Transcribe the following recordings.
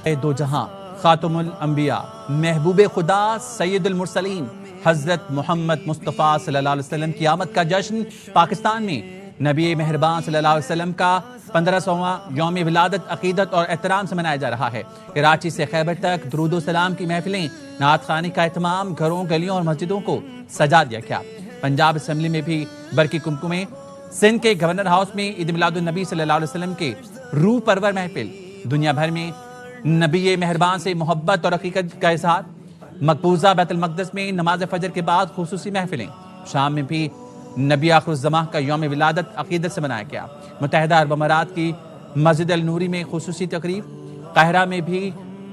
दो जहां खातमुल अंबिया महबूब खुदा सैयदुल मुरसलीन हजरत मोहम्मद मुस्तफ़ा सल्लल्लाहु अलैहि वसल्लम की आमद का जश्न पाकिस्तान में नबी मेहरबान सल्लल्लाहु अलैहि वसल्लम का 1500वां यौम विलादत अकीदत और एहतराम से मनाया जा रहा है। कराची से खैबर तक दुरूद सलाम की महफिलें, नात खानी का एहतमाम, घरों गलियों और मस्जिदों को सजा दिया गया। पंजाब असम्बली में भी बरकी कुमकुमें, सिंध के गवर्नर हाउस में ईद मिलादुन नबी सल्लल्लाहु अलैहि वसल्लम के रूह परवर महफिल, दुनिया भर में नबी मेहरबान से मोहब्बत और हकीकत का इजहार। मकबूजा बैतुल मक़दिस में नमाज फजर के बाद खुसूसी महफिलें। शाम में भी नबी आखिरुज़्ज़मां का यौम विलादत अकीदत से मनाया गया। मुत्तहिदा अरब अमारात की मस्जिद अल नूरी में खुसूसी तकरीब। काहिरा में भी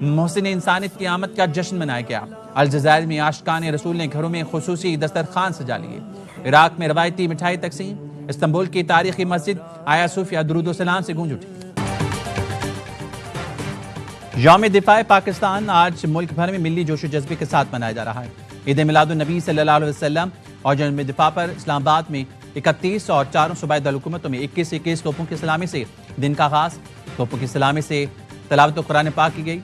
मोहसिन इंसानियत की आमद का जश्न मनाया गया। अलजज़ायर में आशिकान रसूल ने घरों में खुसूसी दस्तरखान सजा लिए। इराक में रवायती मिठाई तकसीम। इस्तांबुल की तारीखी मस्जिद आया सूफिया दुरूद सलाम से गूंज उठी। यौम दिफाए पाकिस्तान आज मुल्क भर में मिली जोशो जज्बे के साथ मनाया जा रहा है। ईद मिलादुन नबी सल्लल्लाहु अलैहि वसल्लम और यौम दिफा पर इस्लामाबाद में 31 और चारों सूबाई दारुलहुकूमतों में 21 तोपों की सलामी से दिन का आगाज। तोपों की सलामी से तिलावत कुरान पाक की गई।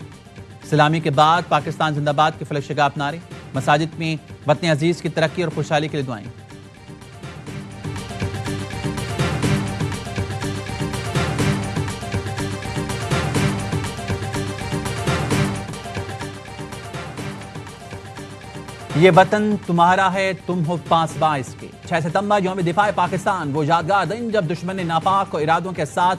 सलामी के बाद पाकिस्तान जिंदाबाद के फलक शगाफ नारे। मसाजिद में वतन अजीज की तरक्की और खुशहाली के लिए दुआएं। ये वतन तुम्हारा है, तुम हो पासबां इसके। 6 सितंबर यौम दिफाए पाकिस्तान, वो यादगार दिन जब दुश्मन ने नापाक और इरादों के साथ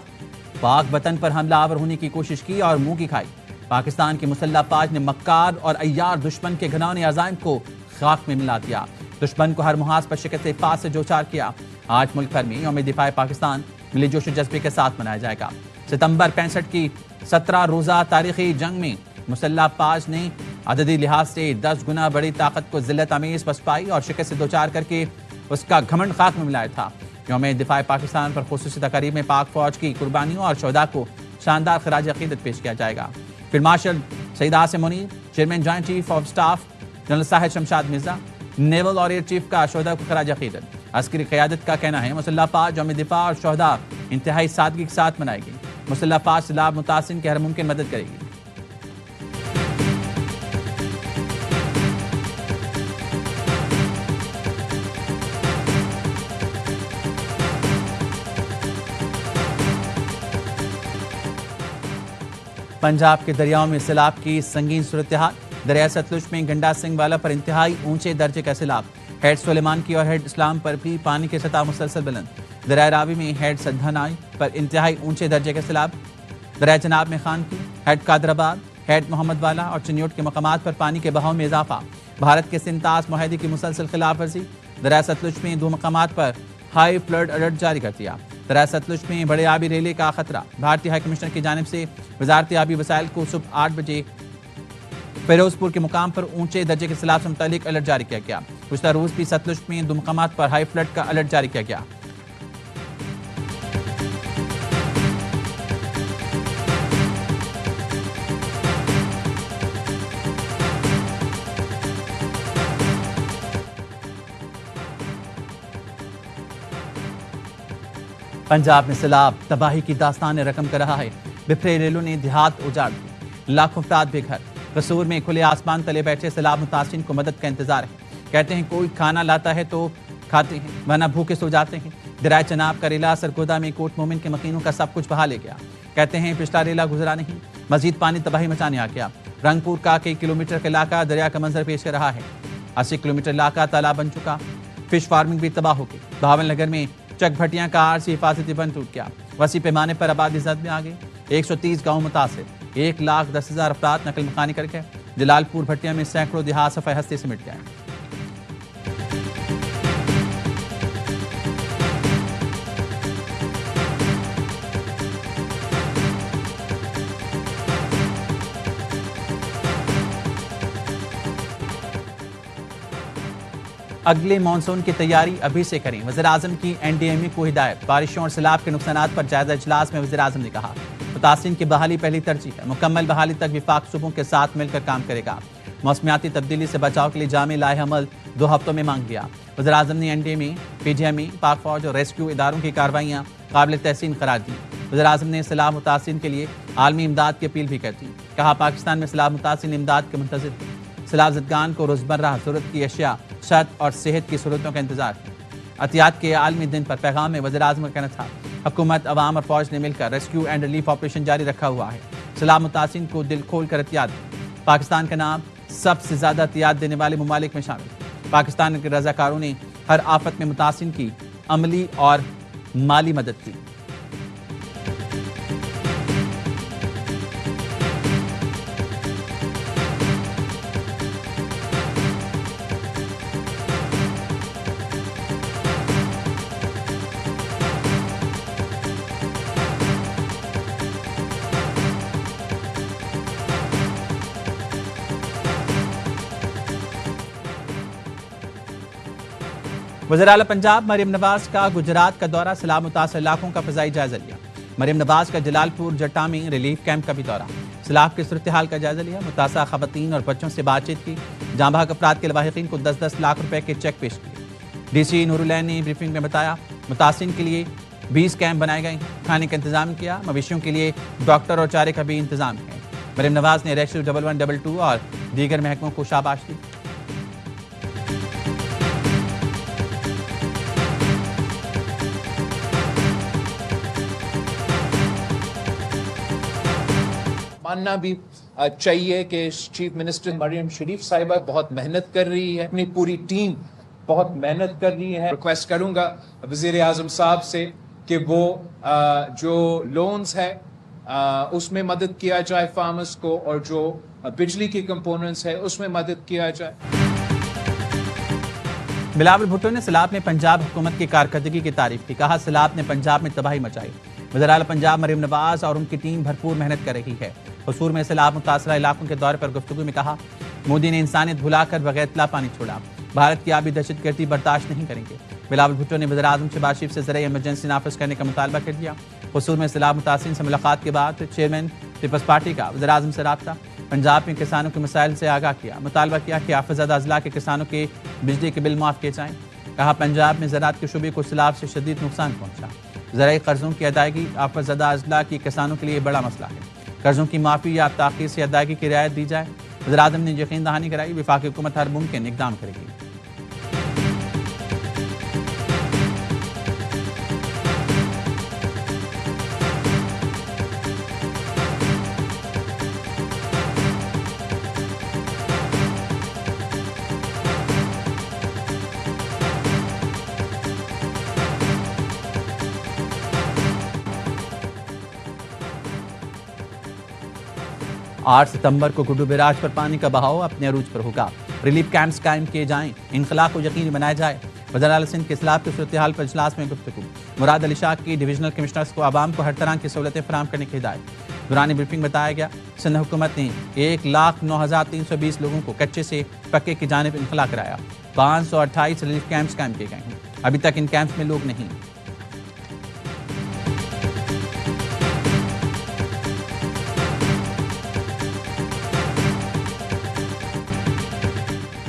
पाक वतन पर हमला आवर होने की कोशिश की और मुंह की खाई। पाकिस्तान की मुसल्लह फौज ने मक्कार और अय्यार दुश्मन के घिनौने अज़ाइम को खाक में मिला दिया। दुश्मन को हर मुहाज पर शिकस्त पास से जोचार किया। आज मुल्क भर में यौम दिफाए पाकिस्तान मिली जोश जज्बे के साथ मनाया जाएगा। सितंबर 65 की 17 रोज़ा तारीखी जंग में मुसल्लह फौज ने अददी लिहाज से 10 गुना बड़ी ताकत को जिल्लत अमीज पसपाई और शिकस्त से दोचार करके उसका घमंड खाक में मिलाया था। यौम दिफाए पाकिस्तान पर खुसूसी तकरीब में पाक फौज की कुर्बानियों और शोहदा को शानदार खराज अकीदत पेश किया जाएगा। Field marshal Syed Asim Munir, chairman joint chief of staff general Sahid Shamshad Mirza, naval और एयर चीफ का शोहदा को खराज अकीदत। अस्करी क़यादत का कहना है मुसल्लह फौज यौम दिफा और शोहदा इंतहाई सादगी के साथ मनाएगी। मुसल्लह फौज सैलाब मुतासिन की हर मुमकिन मदद करेगी। पंजाब के दरियाओं में सैलाब की संगीन सूरत हाल। दरिया सतलुज में गंडा सिंह वाला पर इंतहाई ऊंचे दर्जे का सैलाब। हेड सुलेमान की और हेड इस्लाम पर भी पानी की सतह मुसलसल बुलंद। दरिया रावी में हेड सद्धानाई पर इंतहाई ऊंचे दर्जे का सैलाब। दरिया जनाब में खान की, हेड कादराबाद, हेड मोहम्मद वाला और चिन्योट के मकामात पर पानी के बहाव में इजाफा। भारत के सिंतास मुआहदे की मुसलसल खिलाफ वर्जी। दरिया सतलुज में 2 मकामात पर हाई फ्लड अलर्ट जारी कर दिया। दरिया सतलुज में बड़े आबी रेले का खतरा। भारतीय हाई कमिश्नर की जानिब से वजारती आबी वसाइल को सुबह 8 बजे फिरोजपुर के मुकाम पर ऊंचे दर्जे के सैलाब से मुतालिक अलर्ट जारी किया गया। गुज़श्ता रोज भी सतलुज में 2 मकामात पर हाई फ्लड का अलर्ट जारी किया गया। पंजाब में सैलाब तबाही की दास्तान रकम कर रहा है। बिखरे रेलों ने देहात उजाड़ दी, लाखों अफराद बेघर। कसूर में खुले आसमान तले बैठे सैलाब मुतासिन को मदद का इंतजार है। कहते हैं कोई खाना लाता है तो खाते हैं, वरना भूखे सो जाते हैं। दरिया चनाब का रेला सरगोदा में कोट मोमिन के मकीनों का सब कुछ बहा ले गया। कहते हैं पिछला रेला गुजरा नहीं, मजीद पानी तबाही मचाने आ गया। रंगपुर का कई किलोमीटर का इलाका दरिया का मंजर पेश कर रहा है। 80 किलोमीटर इलाका तालाब बन चुका। फिश फार्मिंग भी तबाह हो गई। बहावल नगर में चक भटियां का आरसी हिफाजती बंद टूट गया। वसी पैमाने पर आबादी जद में आ गई। 130 गाँव मुतासिर, 1,10,000 अफराद नकल मकानी कर गए। जलालपुर भटिया में सैकड़ों देहात सफाई हस्ती से मिट गए। अगले मानसून की तैयारी अभी से करें, वज़ीर-ए-आज़म की NDMA को हिदायत। बारिशों और सैलाब के नुकसानात पर जायजा इजलास में वज़ीर-ए-आज़म ने कहा मुतासिन की बहाली पहली तरजीह है। मुकम्मल बहाली तक विफाक सूबों के साथ मिलकर काम करेगा। मौसमियाती तब्दीली से बचाव के लिए जामे लाहे अमल 2 हफ्तों में मांग लिया। वज़ीर-ए-आज़म ने NDMA, PGME, पाक फौज और रेस्क्यू इदारों की कार्रवाइयाँ काबिल तहसीन करार दी। वज़ीर-ए-आज़म ने सैलाब मुतासिरीन के लिए आलमी इमदाद की अपील भी कर दी। कहा पाकिस्तान में सैलाब मुतासिरीन इमदाद के मुंतज़िर हैं। सैलाब ज़दगान को रोज़मर्रा ज़रूरत की अशिया, छत और सेहत की सहूलतों का इंतजार है। अतियात के आलमी दिन पर पैगाम में वज़ीर-ए-आज़म का कहना था, हुकूमत, अवाम और फौज ने मिलकर रेस्क्यू एंड रिलीफ ऑपरेशन जारी रखा हुआ है। सैलाब मुतासिरीन को दिल खोल कर अतियात दी। पाकिस्तान का नाम सबसे ज्यादा अतियात देने वाले ममालिक में शामिल। पाकिस्तान के रज़ाकारों ने हर आफत में मुतासिरीन की अमली और माली मदद की। वज़ीर आला पंजाब मरियम नवाज का गुजरात का दौरा, सैलाब मुतासर इलाकों का फ़ज़ाई जायजा लिया। मरियम नवाज का जलालपुर जट्टा में रिलीफ कैंप का भी दौरा, सैलाब की सूरत हाल का जायजा लिया। मुतासर ख़वातीन और बच्चों से बातचीत की। जाँ बहक अफराद के लवाहिकीन को 10-10 लाख रुपए के चेक पेश किए। DC नूरुलैन ने ब्रीफिंग में बताया, मुतासिरीन के लिए 20 कैंप बनाए गए हैं। खाने का इंतजाम किया। मवेशियों के लिए डॉक्टर और चारे का भी इंतजाम है। मरियम नवाज ने रेस्क्यू 1122 और दीगर महकमों को शाबाश दी। मानना भी चाहिए कि चीफ मिनिस्टर मरियम शरीफ साहिबा बहुत मेहनत कर रही है, अपनी पूरी टीम बहुत मेहनत कर रही है। रिक्वेस्ट करूंगा वज़ीर आज़म साहब से कि वो जो लोन्स है उसमें मदद किया जाए फार्मर्स को, और जो बिजली की कंपोनेंट्स है उसमें मदद किया जाए। बिलावल भुट्टो ने सैलाब में पंजाब हुकूमत की कारकर्दगी की तारीफ की। कहा, सैलाब ने पंजाब में तबाही मचाई। वज़ीर आला पंजाब मरियम नवाज और उनकी टीम भरपूर मेहनत कर रही है। कसूर में सैलाब मुतासरा इलाकों के दौरे पर गुफ्तगू में कहा, मोदी ने इंसानियत भुलाकर बगैर इत्तला पानी छोड़ा। भारत की आबी दहशतगर्दी बर्दाश्त नहीं करेंगे। बिलावल भुट्टो ने वज़ीर आज़म शहबाज शरीफ से ज़राई इमरजेंसी नाफिज करने का मुतालबा कर दिया। कसूर में सैलाब मुतासिरीन से मुलाकात के बाद चेयरमैन पीपल्स पार्टी का वज़ीर आज़म से राब्ता, पंजाब में किसानों के मसाइल से आगाह किया। मुतालबा किया कि आफतज़दा अज़ला के किसानों के बिजली के बिल माफ़ किए जाएँ। कहा, पंजाब में ज़राअत के शुबे को सैलाब से शदीद नुकसान पहुंचा। ज़राई कर्जों की अदायगी आफतज़दा अज़ला की किसानों के लिए बड़ा मसला है। कर्जों की माफ़ी या ताख़ीर से अदायगी की रियायत दी जाए। वज़ीर आज़म ने यकीन दहानी कराई, वफाकी हुकूमत हर मुमकिन इक़दाम करेगी। आठ सितंबर को गुड्डू बैराज पर पानी का बहाव अपने अरूज पर होगा। रिलीफ कैंप्स कायम किए जाएं, इनखला को यकीनी बनाया जाए। वज़ीर आला सिंध के सैलाब की सूरत हाल पर इजलास में गुफ्तगू। मुराद अली शाह की डिविजनल कमिश्नर्स को आवाम को हर तरह की सहूलतें फराहम करने की हिदायत। दौरान ब्रीफिंग बताया गया, सिंध हुकूमत ने 1,09,320 लोगों को कच्चे से पक्के की जानिब इनखला कराया। 528 रिलीफ कैंप्स कायम किए गए हैं। अभी तक इन कैंप्स में लोग नहीं।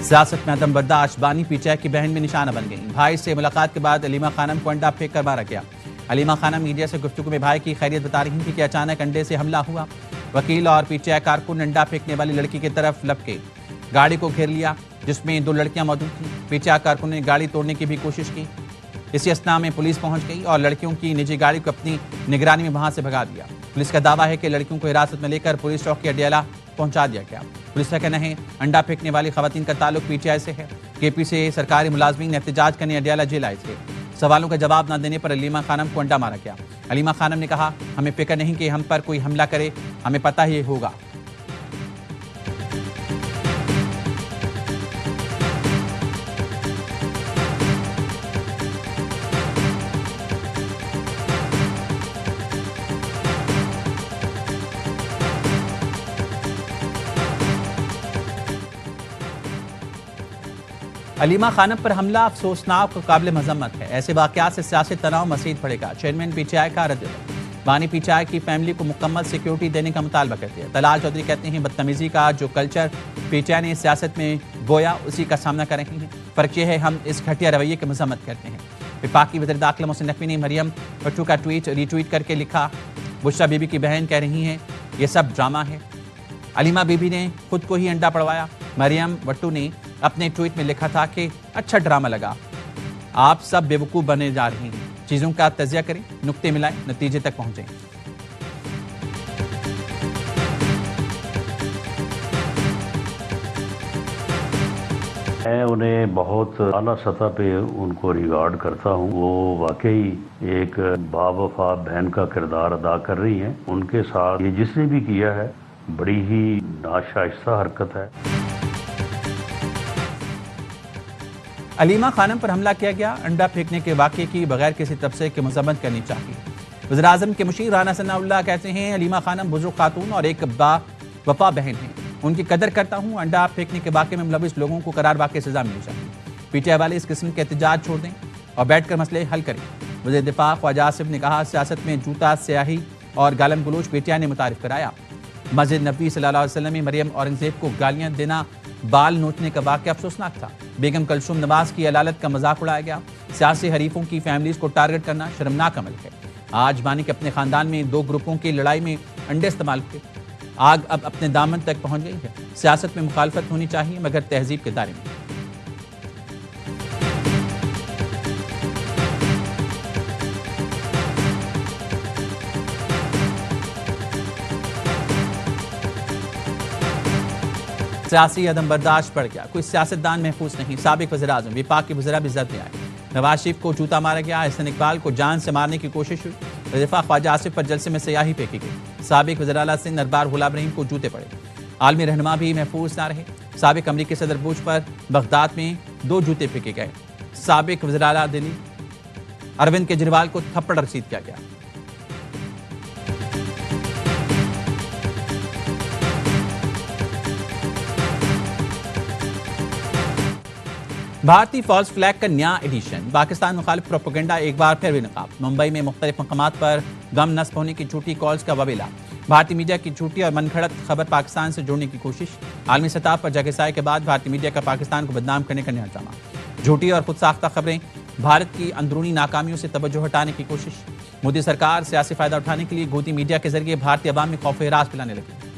सियासत में अदम बर्दाश्त, बानी पीटीआई की बहन में निशाना बन गई। भाई से मुलाकात के बाद अलीमा खानम को अंडा फेंक कर मारा गया। अलीमा खानम मीडिया से गुफ्तगू में भाई की खैरियत बता रही थी कि अचानक अंडे से हमला हुआ। वकील और पीटीआई कारकुन अंडा फेंकने वाली लड़की की तरफ लपके, गाड़ी को घेर लिया जिसमें 2 लड़कियां मौजूद थीं। पीटीआई कारकुन ने गाड़ी तोड़ने की भी कोशिश की। इसी अस्ना में पुलिस पहुंच गई और लड़कियों की निजी गाड़ी को अपनी निगरानी में वहां से भगा दिया। पुलिस का दावा है कि लड़कियों को हिरासत में लेकर पुलिस चौकी अडियाला पहुंचा दिया गया। पुलिस का कहना है, अंडा फेंकने वाली खवातीन का ताल्लुक पीटीआई से है। केपी से सरकारी मुलाजमीन एहतजाज करने अडियाला जेल आए थे। सवालों का जवाब न देने पर अलीमा खानम को अंडा मारा गया। अलीमा खानम ने कहा, हमें फिक्र नहीं कि हम पर कोई हमला करे, हमें पता ही होगा। अलीमा खानम पर हमला अफसोसनाक और काबिल मजम्मत है। ऐसे वाकयात से सियासी तनाव मज़ीद बढ़ेगा। चेयरमैन पीटीआई का रद्द। बानी पीटीआई की फैमिली को मुकम्मल सिक्योरिटी देने का मुतालबा करते हैं। तलाल चौधरी कहते हैं, बदतमीजी का जो कल्चर पीटीआई ने सियासत में बोया उसी का सामना कर रहे हैं। फ़र्क यह है, हम इस घटिया रवैये की मजम्मत करते हैं। विफाकी वज़ीर दाखिला मोहसिन नकवी ने मरियम भट्टू का ट्वीट रीट्वीट करके लिखा, बुशरा बीबी की बहन कह रही हैं ये सब ड्रामा है। अलीमा बीबी ने खुद को ही अंडा पड़वाया। मरियम भट्टू ने अपने ट्वीट में लिखा था कि अच्छा ड्रामा लगा, आप सब बेवकूफ़ बने जा रहे हैं, चीज़ों का तजिया करें, नुक्ते मिलाएं, नतीजे तक पहुंचें। मैं उन्हें बहुत आला सतह पे उनको रिगार्ड करता हूँ। वो वाकई एक बावफा बहन का किरदार अदा कर रही हैं। उनके साथ ये जिसने भी किया है बड़ी ही नाशाइस्ता हरकत है। अलीमा खानम पर हमला किया गया, अंडा फेंकने के वाक़े की बगैर किसी तबसे की मजम्मत करनी चाहिए। वज़ीर-ए-आज़म के मुशीर राना सनाउल्लाह कहते हैं अलीमा खानम बुजुर्ग खातून और एक वफा बहन हैं, उनकी कदर करता हूँ। अंडा फेंकने के वाक़े में मुलविस लोगों को करार वाक़ई सजा मिलनी चाहिए। पीटीआई वाले इस किस्म के एहतजाज छोड़ दें और बैठकर मसले हल करें। वज़ीर दिफा ख्वाजा आसिफ ने कहा सियासत में जूता स्याही और गालम गलोच पीटीआई ने मुतारिफ कराया। मस्जिद नबी सल्लल्लाहु अलैहि वसल्लम में मरियम औरंगजेब को गालियां देना, बाल नोचने का वाक़या अफसोसनाक था। बेगम कलसूम नवाज की अलालत का मजाक उड़ाया गया। सियासी हरीफों की फैमिलीज को टारगेट करना शर्मनाक अमल है। आज बानी के अपने खानदान में दो ग्रुपों की लड़ाई में अंडे इस्तेमाल हुए। आग अब अपने दामन तक पहुंच गई है। सियासत में मुखालफत होनी चाहिए मगर तहजीब के दायरे में। सियासी अदम बर्दाश्त बढ़ गया, कोई सियासतदान महफूज नहीं। साबिक वज़ीर आज़म विफाक के वज़ीरा भी जद में आए। नवाज शरीफ को जूता मारा गया, एहसन इकबाल को जान से मारने की कोशिश हुई। वज़ीफ़ा ख्वाजा आसिफ पर जलसे में स्याही फेंकी गई। साबिक वज़ीर आला सिंध अरबार गुलाम रहीम को जूते पड़े। आलमी रहनुमा भी महफूज ना रहे। साबिक अमरीकी सदर बुश पर बगदाद में 2 जूते फेंके गए। साबिक वज़ीर आला दिल्ली अरविंद केजरीवाल को थप्पड़ रसीद किया गया। भारतीय फॉल्स फ्लैग का नया एडिशन, पाकिस्तान मुखालिफ प्रोपेगेंडा एक बार फिर बेनकाब। मुंबई में मुख्तलिफ मकामात पर गम नस्ब होने की झूठी कॉल्स का वबेला। भारतीय मीडिया की झूठी और मनगढ़ंत खबर पाकिस्तान से जोड़ने की कोशिश। आलमी सतह पर जगहसाई के बाद भारतीय मीडिया का पाकिस्तान को बदनाम करने का नया ड्रामा। झूठी और खुद साख्ता खबरें, भारत की अंदरूनी नाकामियों से तवज्जो हटाने की कोशिश। मोदी सरकार सियासी फायदा उठाने के लिए गोदी मीडिया के जरिए भारतीय अवाम में खौफ हिरास फैलाने लगी।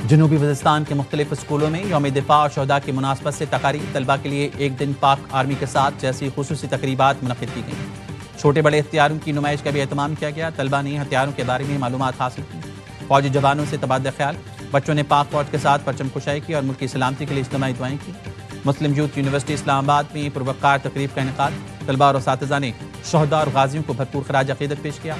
जनूबी वज़ीरिस्तान के मुख्तलिफ स्कूलों में यौम दिफा और शहदा की मुनासबत से तकारीर। तलबा के लिए एक दिन पाक आर्मी के साथ जैसी खुसूसी तकरीबात मुनक़िद की गई। छोटे बड़े हथियारों की नुमाइश का भी एहतमाम किया गया। तलबा ने हथियारों के बारे में मालूमात हासिल की। फौजी जवानों से तबादला ख्याल। बच्चों ने पाक फौज के साथ परचम कुशाई की और मुल्क की सलामती के लिए इज्तिमाई दुआएं की। मुस्लिम यूथ यूनिवर्सिटी इस्लामाबाद में पुरवकार तकरीब का इनेकाद। तलबा और असातिज़ा ने शहदा और गाजियों को भरपूर खराज अक़ीदत पेश किया।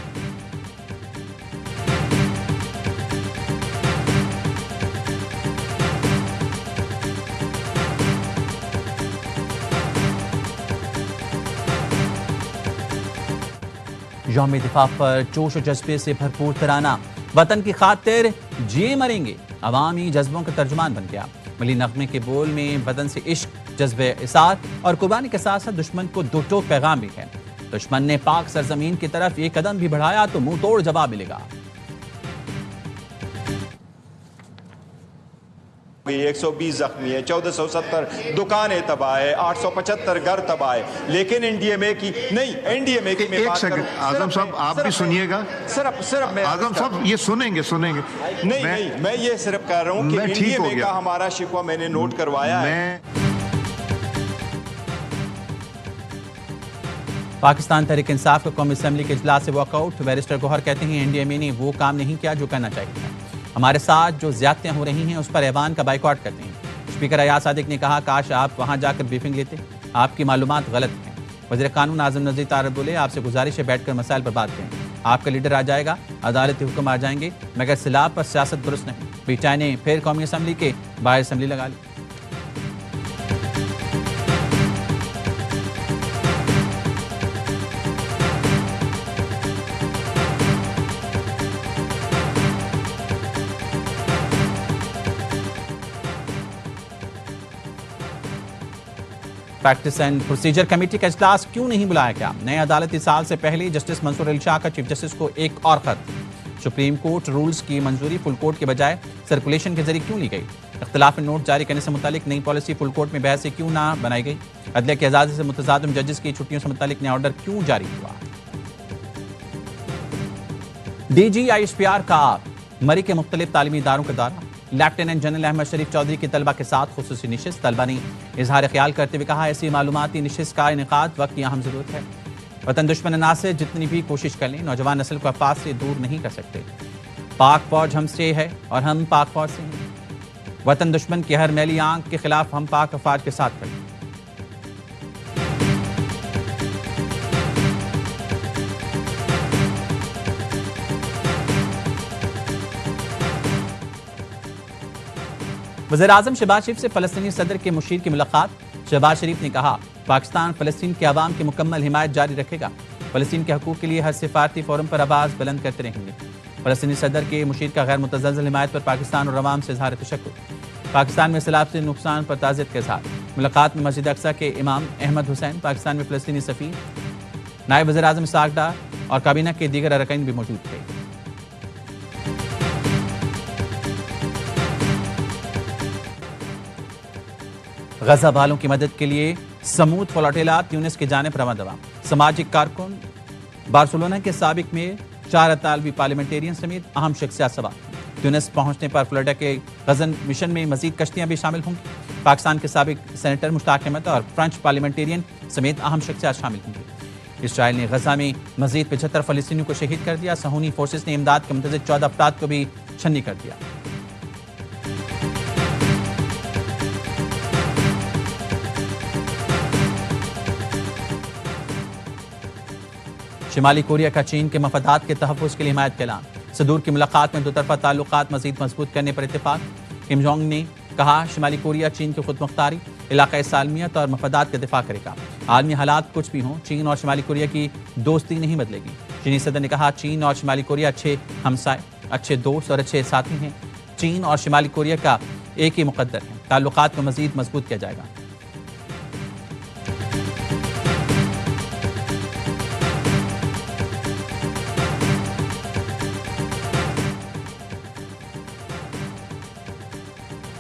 यौम दिफा पर जोश और जज्बे से भरपूर तराना। वतन की खातिर जिए मरेंगे, अवामी जज्बों का तर्जुमान बन गया। मिली नगमे के बोल में वतन से इश्क, जज्बे इसार और कुर्बानी के साथ साथ दुश्मन को दो टोक पैगाम भी है। दुश्मन ने पाक सरजमीन की तरफ एक कदम भी बढ़ाया तो मुंह तोड़ जवाब मिलेगा। 120 जख्मी है, 1470 दुकानें तबाह है, 875 घर तबाह है। लेकिन एनडीएमए की नहीं, एनडीएमए की एक सेकंड आजम साहब आप भी सुनिएगा। सिर्फ मैं आजम साहब ये सुनेंगे नहीं, मैं ये सिर्फ कह रहा हूँ कि एनडीएमए का हमारा शिकवा मैंने नोट करवाया है। पाकिस्तान तहरीक इंसाफ का कौमी असेंबली के इजलास से वॉकआउट। बैरिस्टर गौहर कहते हैं एनडीएमए ने वो काम नहीं किया जो करना चाहिए था। हमारे साथ जो ज्यादतियां हो रही हैं उस पर ऐवान का बाइकआउट करते हैं। स्पीकर अयाज सादिक ने कहा काश आप वहां जाकर ब्रीफिंग लेते, आपकी मालूमात गलत हैं। वज़ीर कानून आज़म नज़ीर तारड़ बोले आपसे गुजारिश है बैठकर मसाइल पर बात करें। आपका लीडर आ जाएगा, अदालती हुक्म आ जाएंगे, मगर सिलाब पर सियासत दुरुस्त नहीं। पीटीआई ने फिर कौमी असेंबली के बाहर असेंबली लगा ली। प्रैक्टिस एंड प्रोसीजर कमेटी का इजलास क्यों नहीं बुलाया गया? नए अदालती साल से पहले जस्टिस मंसूर अली शाह का चीफ जस्टिस को एक और खत। सुप्रीम कोर्ट रूल्स की मंजूरी फुल कोर्ट के बजाय सर्कुलेशन के जरिए क्यों ली गई? इख्तिलाफ नोट जारी करने से मुतालिक नई पॉलिसी फुल कोर्ट में बहस से क्यों ना बनाई गई? अदलिया की आज़ादी से मुतज़ादिम जजेस की छुट्टियों से मुतालिक नया ऑर्डर क्यों जारी हुआ? DGISPR का मरी के मुख्तलिफ तालीमी इदारों का दौरा। लेफ्टिनेंट जनरल अहमद शरीफ चौधरी की तलबा के साथ खुसूसी निशिस्त। तलबा ने इजहार ख्याल करते हुए कहा, ऐसी मालूमाती निशिस्त का इनेकाद वक्त की अहम जरूरत है। वतन दुश्मन अनासर जितनी भी कोशिश कर लें, नौजवान नस्ल को अफवाज से दूर नहीं कर सकते। पाक फौज हमसे है और हम पाक फौज से हैं। वतन दुश्मन की हर मैली आंख के खिलाफ हम पाक अफवाज के साथ खड़े। वज़ीर-ए-आज़म शहबाज शरीफ से फ़लस्तीनी सदर के मुशीर की मुलाकात। शहबाज शरीफ ने कहा, पाकिस्तान फ़लस्तीन के अवाम की मुकम्मल हिमायत जारी रखेगा। फ़लस्तीन के हकूक़ के लिए हर सिफारती फोरम पर आवाज़ बुलंद करते रहेंगे। फ़लस्तीनी सदर के मुशीर का गैर मुतज़लज़ल हिमायत पर पाकिस्तान और अवाम से इज़हार तशक्कुर। पाकिस्तान में सैलाब से नुकसान पर ताज़ियत के साथ मुलाकात में मस्जिद अक्सा के इमाम अहमद हुसैन, पाकिस्तान में फ़लस्तीनी सफ़ीर, नायब वज़ीर-ए-आज़म इसहाक़ डार और काबीना के दीगर अरकान भी मौजूद थे। गजा वालों की मदद के लिए समूद फ्लोटिला ट्यूनिस की जानिब रवाना। सामाजिक कारकुन, बार्सिलोना के साबिक में 4 इतालवी पार्लियामेंटेरियन समेत अहम शख्सियात सवार। ट्यूनिस पहुंचने पर फ्लोरिडा के गजन मिशन में मजीद कश्तियां भी शामिल होंगी। पाकिस्तान के साबिक सेनेटर मुश्ताक अहमद और फ्रेंच पार्लियामेंटेरियन समेत अहम शख्सियात शामिल होंगी। इसराइल ने गजा में मजीद 75 फलस्तीनियों को शहीद कर दिया। सहूनी फोर्सेस ने इमदाद के मुंतज़िर 14 अफराद को भी छन्नी कर दिया। शिमाली कोरिया का चीन के मफादात के तहफ़्फ़ुज़ के लिए हिमायत का ऐलान। सदूर की मुलाकात में दोतरफा ताल्लुकात मज़ीद मजबूत करने पर इत्तेफाक। किम जोंग ने कहा, शिमाली कोरिया चीन की खुद मुख्तारी, इलाक़ाई सालमियत और मफादात का दिफा करेगा। आलमी हालात कुछ भी हों, चीन और शिमाली कोरिया की दोस्ती नहीं बदलेगी। चीनी सदर ने कहा, चीन और शिमाली कोरिया अच्छे हमसाए, अच्छे दोस्त और अच्छे साथी हैं। चीन और शिमाली कोरिया का एक ही मुकद्दर है। ताल्लुकात को मज़ीद मजबूत किया जाएगा।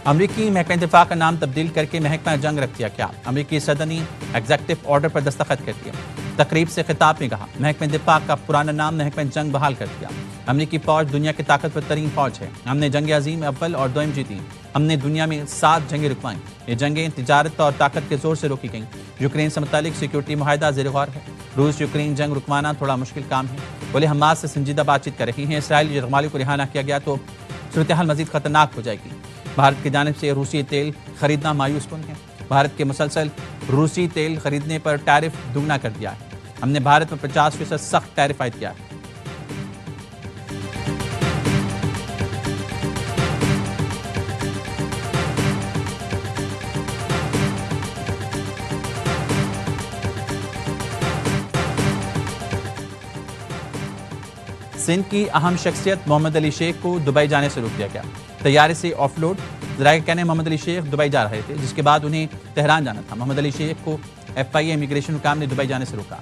अमरीकी महकमा दिफा का नाम तब्दील करके महकमा जंग रख दिया। क्या अमरीकी सदर ने एग्जीक्यूटिव ऑर्डर पर दस्तखत कर दिया। तकरीब से खिताब में कहा, महकमा दिफा का पुराना नाम महकमा जंग बहाल कर दिया। अमरीकी फौज दुनिया की ताकतवर तरीन फौज है। हमने जंग अजीम अव्वल और दोयम जीती। हमने दुनिया में 7 जंगें रुकवाई। ये जंगें तिजारत और ताकत के जोर से रोकी गईं। यूक्रेन से मुतालिक सिक्योरिटी मुआहदा ज़ेर गौर है। रूस यूक्रेन जंग रुकवाना थोड़ा मुश्किल काम है। बोले हमास से संजीदा बातचीत कर रही हैं। इसराइल यरगमाली को रिहा न किया गया तो सूरत हाल मजीद खतरनाक हो जाएगी। भारत की जानिब से रूसी तेल खरीदना मायूस कुन है। भारत के मुसलसल रूसी तेल खरीदने पर टैरिफ दुगना कर दिया है। हमने भारत में 50% सख्त टैरिफ आयद किया है। सिंध की अहम शख्सियत मोहम्मद अली शेख को दुबई जाने से रोक दिया गया। तैयारे से ऑफलोड। ज़राए का कहना है मोहम्मद अली शेख दुबई जा रहे थे, जिसके बाद उन्हें तेहरान जाना था। मोहम्मद अली शेख को FIA इमिग्रेशन हुकाम ने दुबई जाने से रोका।